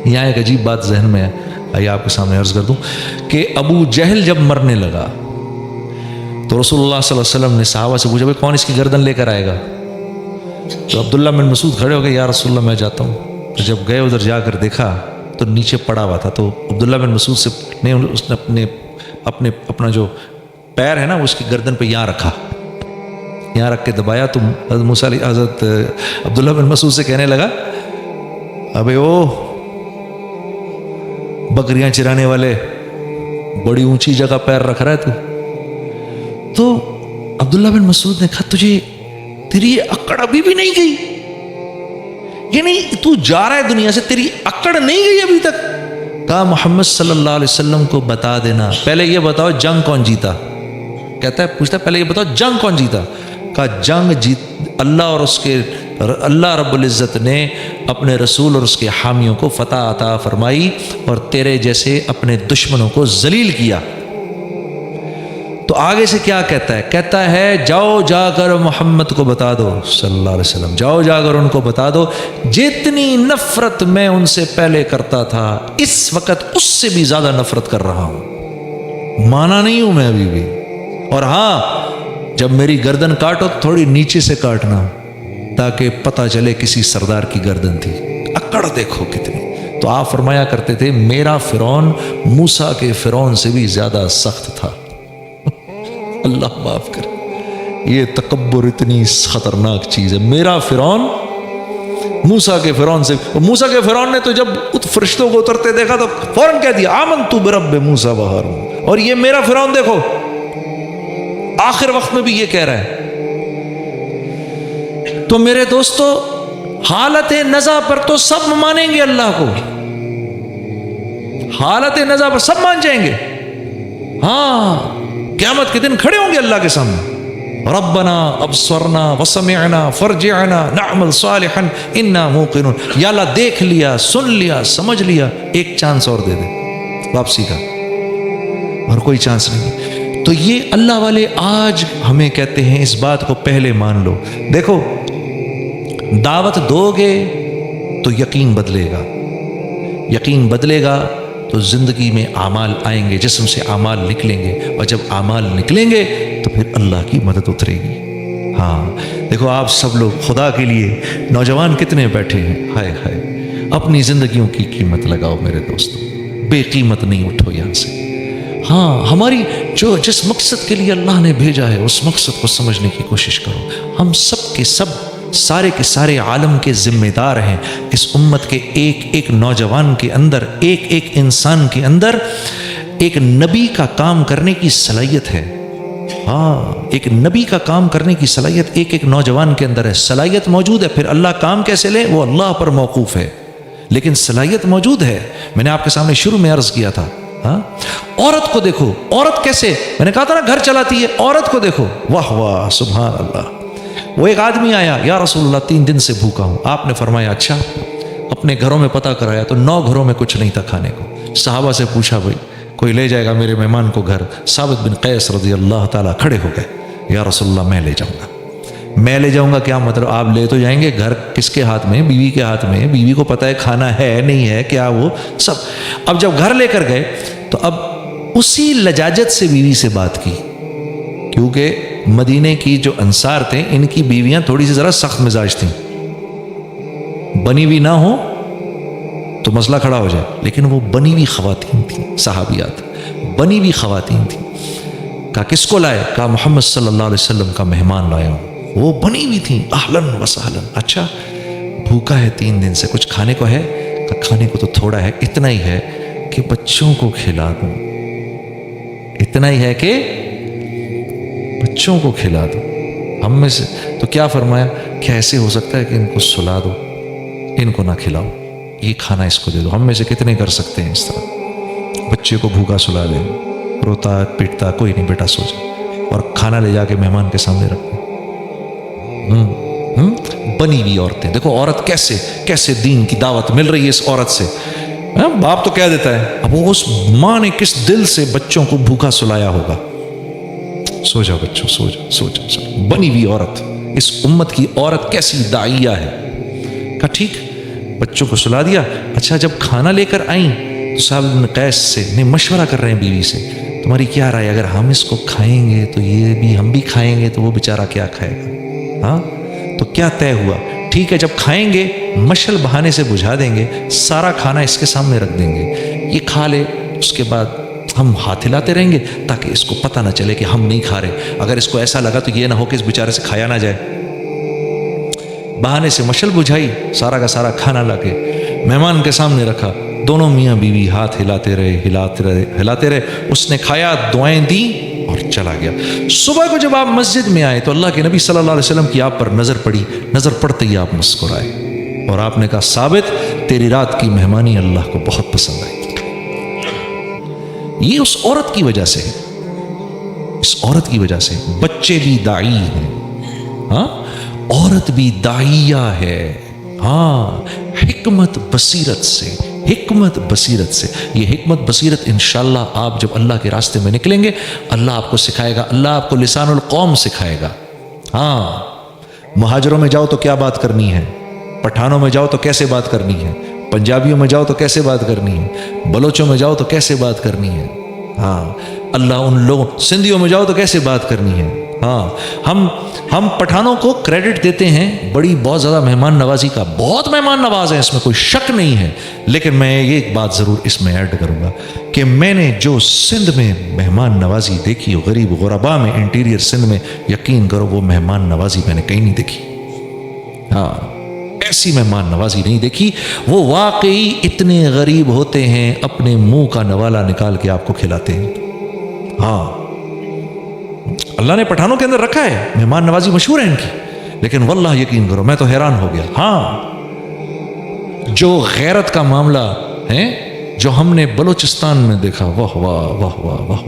یہاں ایک عجیب بات ذہن میں ہے، آئیے آپ کے سامنے عرض کر دوں کہ ابو جہل جب مرنے لگا تو رسول اللہ صلی اللہ علیہ وسلم نے صحابہ سے پوچھا بھائی کون اس کی گردن لے کر آئے گا؟ تو عبداللہ بن مسعود کھڑے ہو گئے، یا رسول اللہ میں جاتا ہوں۔ تو جب گئے ادھر جا کر دیکھا تو نیچے پڑا ہوا تھا، تو عبداللہ بن مسعود سے اس نے اپنا جو پیر ہے نا اس کی گردن پہ یہاں رکھا، یہاں رکھ کے دبایا، تو حضرت عبداللہ بن مسعود سے کہنے لگا ابے او بکریاں چرانے والے، بڑی اونچی جگہ پیر رکھ رہا ہے تو عبداللہ بن مسعود نے کہا تجھے تیری یہ اکڑ ابھی بھی نہیں گئی؟ یعنی تو جا رہا ہے دنیا سے، تیری اکڑ نہیں گئی ابھی تک؟ کہا محمد صلی اللہ علیہ وسلم کو بتا دینا، پہلے یہ بتاؤ جنگ کون جیتا؟ کہتا ہے پوچھتا ہے پہلے یہ بتاؤ جنگ کون جیتا؟ کہا جنگ جیت اللہ رب العزت نے اپنے رسول اور اس کے حامیوں کو فتح عطا فرمائی اور تیرے جیسے اپنے دشمنوں کو ذلیل کیا۔ تو آگے سے کیا کہتا ہے؟ کہتا ہے جاؤ جا کر محمد کو بتا دو صلی اللہ علیہ وسلم، جاؤ جا کر ان کو بتا دو جتنی نفرت میں ان سے پہلے کرتا تھا اس وقت اس سے بھی زیادہ نفرت کر رہا ہوں، مانا نہیں ہوں میں ابھی بھی، اور ہاں جب میری گردن کاٹو تھوڑی نیچے سے کاٹنا تاکہ پتہ چلے کسی سردار کی گردن تھی۔ اکڑ دیکھو کتنی۔ تو آپ فرمایا کرتے تھے میرا فرعون موسیٰ کے فرعون سے بھی زیادہ سخت تھا۔ اللہ معاف کرے، یہ تکبر اتنی خطرناک چیز ہے۔ میرا فرعون موسیٰ کے فرعون سے، موسیٰ کے فرعون نے تو جب فرشتوں کو اترتے دیکھا تو فوراً کہہ دیا آمنت برب موسیٰ و ہارون، اور یہ میرا فرعون دیکھو آخر وقت میں بھی یہ کہہ رہا ہے۔ تو میرے دوستو حالت نزع پر تو سب مانیں گے اللہ کو، حالت نزع پر سب مان جائیں گے، ہاں قیامت کے دن کھڑے ہوں گے اللہ کے سامنے، ربنا ابصرنا وسمعنا فرجعنا نعمل صالحا انا موقنون، یا اللہ دیکھ لیا، سن لیا، سمجھ لیا، ایک چانس اور دے دے واپسی کا، اور کوئی چانس نہیں۔ تو یہ اللہ والے آج ہمیں کہتے ہیں اس بات کو پہلے مان لو۔ دیکھو دعوت دو گے تو یقین بدلے گا، یقین بدلے گا تو زندگی میں اعمال آئیں گے، جسم سے اعمال نکلیں گے، اور جب اعمال نکلیں گے تو پھر اللہ کی مدد اترے گی۔ ہاں دیکھو آپ سب لوگ خدا کے لیے نوجوان کتنے بیٹھے ہیں، ہائے ہائے اپنی زندگیوں کی قیمت لگاؤ میرے دوستو، بے قیمت نہیں اٹھو یہاں سے۔ ہاں ہماری جس مقصد کے لیے اللہ نے بھیجا ہے اس مقصد کو سمجھنے کی کوشش کرو۔ ہم سب کے سب سارے کے سارے عالم کے ذمہ دار ہیں، اس امت کے ایک ایک نوجوان کے اندر، ایک ایک انسان کے اندر ایک نبی کا کام کرنے کی صلاحیت ہے۔ ہاں ایک نبی کا کام کرنے کی صلاحیت ایک ایک نوجوان کے اندر ہے، صلاحیت موجود ہے، پھر اللہ کام کیسے لے وہ اللہ پر موقوف ہے، لیکن صلاحیت موجود ہے۔ میں نے آپ کے سامنے شروع میں عرض کیا تھا، ہاں عورت کو دیکھو، عورت کیسے، میں نے کہا تھا نا گھر چلاتی ہے، عورت کو دیکھو، واہ واہ سبحان اللہ۔ وہ ایک آدمی آیا، یا رسول اللہ 3 دن سے بھوکا ہوں، آپ نے فرمایا اچھا، اپنے گھروں میں پتہ کرایا تو 9 گھروں میں کچھ نہیں تھا کھانے کو۔ صحابہ سے پوچھا بھائی کوئی لے جائے گا میرے مہمان کو گھر؟ ثابت بن قیس رضی اللہ تعالیٰ کھڑے ہو گئے، یا رسول اللہ میں لے جاؤں گا۔ میں لے جاؤں گا کیا مطلب؟ آپ لے تو جائیں گے، گھر کس کے ہاتھ میں؟ بیوی کے ہاتھ میں، بیوی کو پتہ ہے کھانا ہے نہیں ہے کیا، وہ سب۔ اب جب گھر لے کر گئے تو اب اسی لجاجت سے بیوی سے بات کی، کیونکہ مدینے کی جو انصار تھے ان کی بیویاں تھوڑی سی ذرا سخت مزاج تھیں، بنی ہوئی نہ ہو تو مسئلہ کھڑا ہو جائے، لیکن وہ بنی ہوئی خواتین تھیں، صحابیات بنی ہوئی خواتین تھیں۔ کہا کس کو لائے؟ کہا محمد صلی اللہ علیہ وسلم کا مہمان لایا ہوں۔ وہ بنی ہوئی تھیں، اہلاً و سہلاً۔ اچھا بھوکا ہے 3 دن سے، کچھ کھانے کو ہے؟ کہا کھانے کو تو تھوڑا ہے، اتنا ہی ہے کہ بچوں کو کھلا دوں، اتنا ہی ہے کہ بچوں کو کھلا دو۔ ہم میں سے تو کیا فرمایا کہ ایسے ہو سکتا ہے کہ ان کو سلا دو، ان کو نہ کھلاؤ، یہ کھانا اس کو دے دو۔ ہم میں سے کتنے کر سکتے ہیں اس طرح؟ بچے کو بھوکا سلا دیں، روتا پیٹتا کوئی نہیں بیٹا سو جا، اور کھانا لے جا کے مہمان کے سامنے رکھ دیں۔ بنی ہوئی عورتیں دیکھو، عورت کیسے کیسے دین کی دعوت مل رہی ہے اس عورت سے۔ باپ تو کہہ دیتا ہے، اب وہ اس ماں نے کس دل سے بچوں کو بھوکا سلایا ہوگا۔ سو جاؤ بچوں، سو جاؤ سو جاؤ سو جاؤ۔ بنی ہوئی عورت، اس امت کی عورت کیسی داعیہ ہے۔ کہا ٹھیک بچوں کو سلا دیا. اچھا جب کھانا لے کر آئیں تو صاحب بن قیس سے نہیں مشورہ کر رہے ہیں بیوی سے, تمہاری کیا رائے, اگر ہم اس کو کھائیں گے تو یہ بھی ہم بھی کھائیں گے تو وہ بیچارہ کیا کھائے گا؟ ہاں تو کیا طے ہوا؟ ٹھیک ہے جب کھائیں گے مشل بہانے سے بجھا دیں گے, سارا کھانا اس کے سامنے رکھ دیں گے, یہ کھا لے, اس کے بعد ہم ہاتھ ہلاتے رہیں گے تاکہ اس کو پتہ نہ چلے کہ ہم نہیں کھا رہے. اگر اس کو ایسا لگا تو یہ نہ ہو کہ اس بیچارے سے کھایا نہ جائے. بہانے سے مشل بجھائی, سارا کا سارا کھانا لا کے مہمان کے سامنے رکھا, دونوں میاں بیوی ہاتھ ہلاتے رہے. اس نے کھایا, دعائیں دی اور چلا گیا. صبح کو جب آپ مسجد میں آئے تو اللہ کے نبی صلی اللہ علیہ وسلم کی آپ پر نظر پڑی, نظر پڑتے ہی آپ مسکرائے اور آپ نے کہا ثابت تیری رات کی مہمانی اللہ کو بہت پسند آئی. یہ اس عورت کی وجہ سے ہے, اس عورت کی وجہ سے. بچے بھی داعی ہیں, ہاں عورت بھی داعیہ ہے, ہاں حکمت بصیرت سے, حکمت بصیرت سے. یہ حکمت بصیرت انشاءاللہ آپ جب اللہ کے راستے میں نکلیں گے اللہ آپ کو سکھائے گا, اللہ آپ کو لسان القوم سکھائے گا. ہاں مہاجروں میں جاؤ تو کیا بات کرنی ہے, پٹھانوں میں جاؤ تو کیسے بات کرنی ہے, پنجابیوں میں جاؤ تو کیسے بات کرنی ہے, بلوچوں میں جاؤ تو کیسے بات کرنی ہے. ہاں اللہ ان لوگوں, سندھیوں میں جاؤ تو کیسے بات کرنی ہے. ہاں ہم پٹھانوں کو کریڈٹ دیتے ہیں بڑی بہت زیادہ مہمان نوازی کا, بہت مہمان نواز ہیں, اس میں کوئی شک نہیں ہے. لیکن میں یہ ایک بات ضرور اس میں ایڈ کروں گا کہ میں نے جو سندھ میں مہمان نوازی دیکھی, غریب غربا میں انٹیریئر سندھ میں, یقین کرو وہ مہمان نوازی میں نے کہیں نہیں دیکھی. ہاں ایسی مہمان نوازی نہیں دیکھی. وہ واقعی اتنے غریب ہوتے ہیں اپنے منہ کا نوالا نکال کے آپ کو کھلاتے ہیں. ہاں اللہ نے پٹھانوں کے اندر رکھا ہے, مہمان نوازی مشہور ہے ان کی, لیکن واللہ یقین کرو میں تو حیران ہو گیا. ہاں جو غیرت کا معاملہ ہے جو ہم نے بلوچستان میں دیکھا, واہ واہ واہ واہ واہ.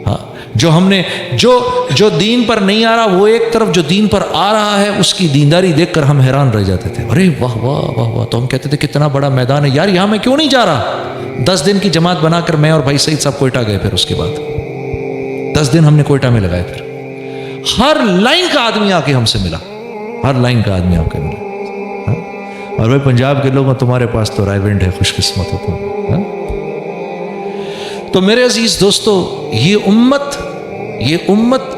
ہاں جو ہم نے جو دین پر نہیں آ رہا, وہ ایک طرف جو دین پر آ رہا ہے اس کی دینداری دیکھ کر ہم حیران رہ جاتے تھے. ارے واہ واہ واہ واہ. تو ہم کہتے تھے کتنا بڑا میدان ہے یار, یہاں میں کیوں نہیں جا رہا. 10 دن کی جماعت بنا کر میں اور بھائی سعید صاحب کوئٹہ گئے, پھر اس کے بعد 10 دن ہم نے کوئٹہ میں لگائے. پھر ہر لائن کا آدمی آ کے ہم سے ملا, ہر لائن کا آدمی آ کے ملا. اور بھائی پنجاب کے لوگ تمہارے پاس تو رائیونڈ ہے, خوش قسمت ہو تم. تو میرے عزیز دوستو, یہ امت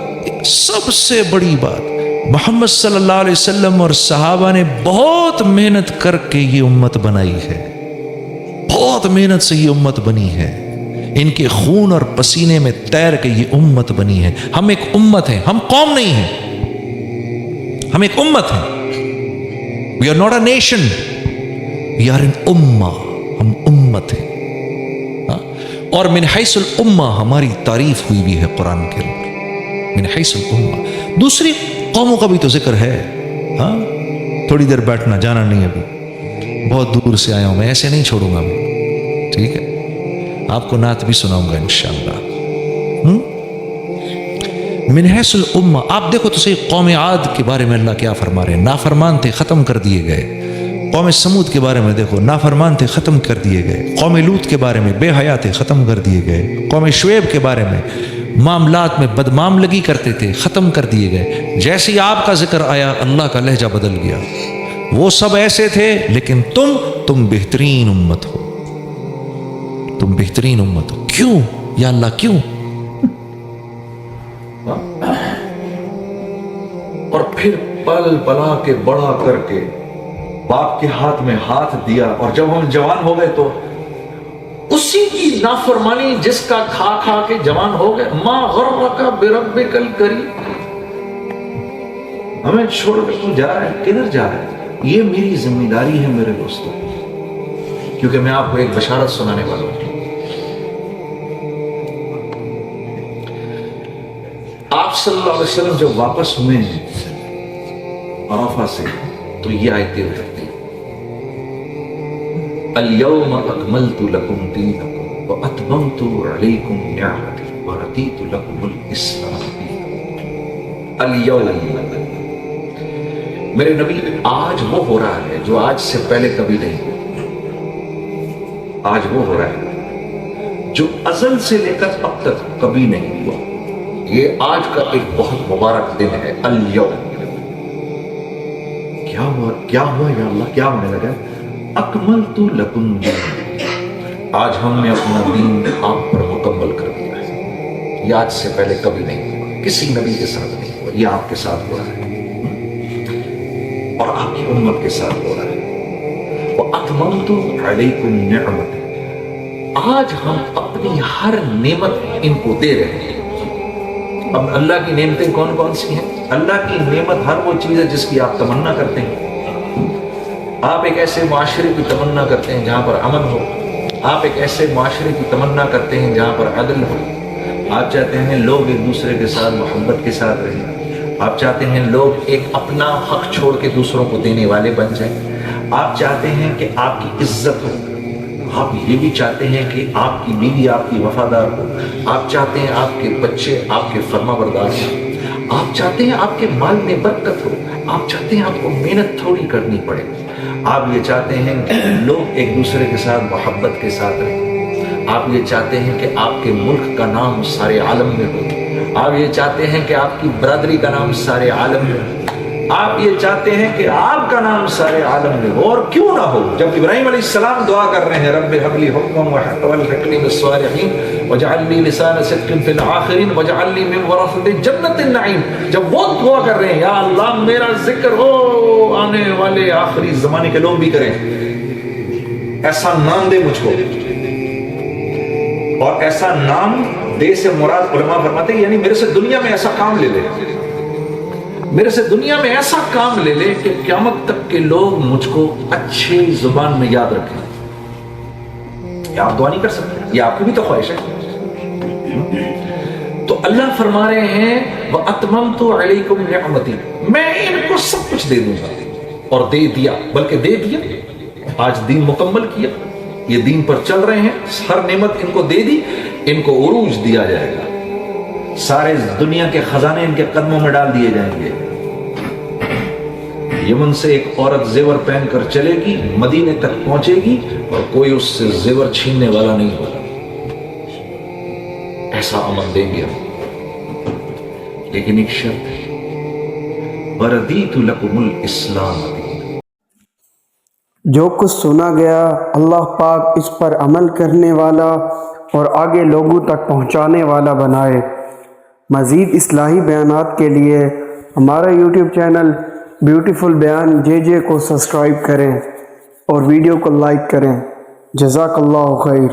سب سے بڑی بات, محمد صلی اللہ علیہ وسلم اور صحابہ نے بہت محنت کر کے یہ امت بنائی ہے, بہت محنت سے یہ امت بنی ہے. ان کے خون اور پسینے میں تیر کے یہ امت بنی ہے. ہم ایک امت ہیں, ہم قوم نہیں ہیں, ہم ایک امت ہیں. We are not a nation, we are an ummah, ہم امت ہیں. اور من حیث الامہ ہماری تعریف ہوئی بھی ہے قرآن کے اندر, من حیث الامہ. دوسری قوموں کا بھی تو ذکر ہے. ہاں تھوڑی دیر بیٹھنا, جانا نہیں, ابھی بہت دور سے آیا ہوں میں, ایسے نہیں چھوڑوں گا میں, ٹھیک ہے. آپ کو نعت بھی سناؤں گا انشاءاللہ. من حیث الامہ آپ دیکھو تو صحیح, قوم عاد کے بارے میں اللہ کیا فرما رہے ہیں, نافرمان تھے ختم کر دیے گئے. قوم سمود کے بارے میں دیکھو, نافرمان تھے ختم کر دیے گئے. قوم لوط کے بارے میں بے حیا تھے ختم کر دیے گئے. قوم شعیب کے بارے میں معاملات میں بدمعاملگی کرتے تھے ختم کر دیے گئے. جیسے ہی آپ کا ذکر آیا اللہ کا لہجہ بدل گیا. وہ سب ایسے تھے لیکن تم بہترین امت ہو, تم بہترین امت ہو. کیوں یا اللہ کیوں؟ اور پھر پل پلا کے بڑا کر کے باپ کے ہاتھ میں ہاتھ دیا, اور جب ہم جوان ہو گئے تو اسی کی نافرمانی جس کا کھا کھا کے جوان ہو گئے. ما غرک بربک الکریم, ہمیں چھوڑ کے تو جا رہا ہے, کدھر جا رہا ہے؟ یہ میری ذمہ داری ہے میرے دوستوں, کیونکہ میں آپ کو ایک بشارت سنانے والا ہوں. آپ صلی اللہ علیہ وسلم جب واپس ہوئے ہیں عرفہ سے تو یہ آیتیں اترتی ہیں, اليوم اکملت لکم دینکم واتممت علیکم نعمتی ورضیت لکم الاسلام دینا. اليوم میرے نبی, آج وہ ہو رہا ہے جو آج سے پہلے کبھی نہیں ہوا. آج وہ ہو رہا ہے جو ازل سے لے کر اب تک کبھی نہیں ہوا. یہ آج کا ایک بہت مبارک دن ہے. اليوم کیا ہوا یا اللہ, کیا ہونے لگا؟ اکملت لکم دینکم، آج ہم نے اپنا دین آپ پر مکمل کر دیا ہے۔ یہ آج سے پہلے کبھی نہیں ہوا، کسی نبی کے ساتھ نہیں ہوا، یہ آپ کے ساتھ ہوا ہے اور آپ کی امت کے ساتھ ہو رہا ہے۔ وَأَتْمَمْتُ عَلَيْكُمْ نِعْمَتِي، آج ہم اپنی ہر نعمت ان کو دے رہے ہیں۔ اب اللہ کی نعمتیں کون کون سی ہیں؟ اللہ کی نعمت ہر وہ چیز ہے جس کی آپ تمنا کرتے ہیں۔ آپ ایک ایسے معاشرے کی تمنا کرتے ہیں جہاں پر امن ہو، آپ ایک ایسے معاشرے کی تمنا کرتے ہیں جہاں پر عدل ہو، آپ چاہتے ہیں لوگ ایک دوسرے کے ساتھ محبت کے ساتھ رہیں، آپ چاہتے ہیں لوگ ایک اپنا حق چھوڑ کے دوسروں کو دینے والے بن جائیں، آپ چاہتے ہیں کہ آپ کی عزت ہو، آپ یہ بھی چاہتے ہیں کہ آپ کی بیوی آپ کی وفادار ہو، آپ چاہتے ہیں آپ کے بچے آپ کے فرما بردار ہوں، آپ چاہتے ہیں آپ کے مال میں برکت ہو، آپ چاہتے ہیں آپ کو محنت تھوڑی کرنی پڑے، آپ یہ چاہتے ہیں کہ لوگ ایک دوسرے کے ساتھ محبت کے ساتھ رہیں، آپ یہ چاہتے ہیں کہ آپ کے ملک کا نام سارے عالم میں ہو، آپ یہ چاہتے ہیں کہ آپ کی برادری کا نام سارے عالم میں ہو، آپ یہ چاہتے ہیں کہ آپ کا نام سارے عالم میں ہو، اور کیوں نہ ہو؟ جب ابراہیم علیہ السلام دعا کر رہے ہیں رب هب لي حکما والحقنی بالصالحین واجعل لي لسان صدق فی الآخرین واجعل لي من ورثة جنت النعیم، جب وہ دعا کر رہے ہیں یا اللہ میرا ذکر ہو آنے والے آخری زمانے کے لوگ بھی کریں، ایسا نام دے مجھ کو، اور ایسا نام دے سے مراد علماء فرماتے ہیں یعنی میرے سے دنیا میں ایسا کام لے لے، میرے سے دنیا میں ایسا کام لے لے کہ قیامت تک کے لوگ مجھ کو اچھی زبان میں یاد رکھیں۔ یہ آپ دعا نہیں کر سکتے، یہ آپ کی بھی تو خواہش ہے۔ تو اللہ فرما رہے ہیں وَأَتْمَمْتُ عَلَيْكُمْ نِعْمَتِي، میں ان کو سب کچھ دے دوں گا، اور دے دیا، بلکہ دے دیا، آج دین مکمل کیا، یہ دین پر چل رہے ہیں، ہر نعمت ان کو دے دی، ان کو عروج دیا جائے گا، سارے دنیا کے خزانے ان کے قدموں میں ڈال دیے جائیں گے۔ یمن سے ایک عورت زیور پہن کر چلے گی، مدینے تک پہنچے گی، اور کوئی اس سے زیور چھیننے والا نہیں ہوگا، ایسا امن دیں گے ہم۔ لیکن ایک شرط ہے، وَرَضِيتُ لَكُمُ الْإِسْلَامَ دِينًا۔ جو کچھ سنا گیا اللہ پاک اس پر عمل کرنے والا اور آگے لوگوں تک پہنچانے والا بنائے۔ مزید اصلاحی بیانات کے لیے ہمارا یوٹیوب چینل بیوٹیفل بیان جے کو سبسکرائب کریں اور ویڈیو کو لائک کریں۔ جزاک اللہ خیر۔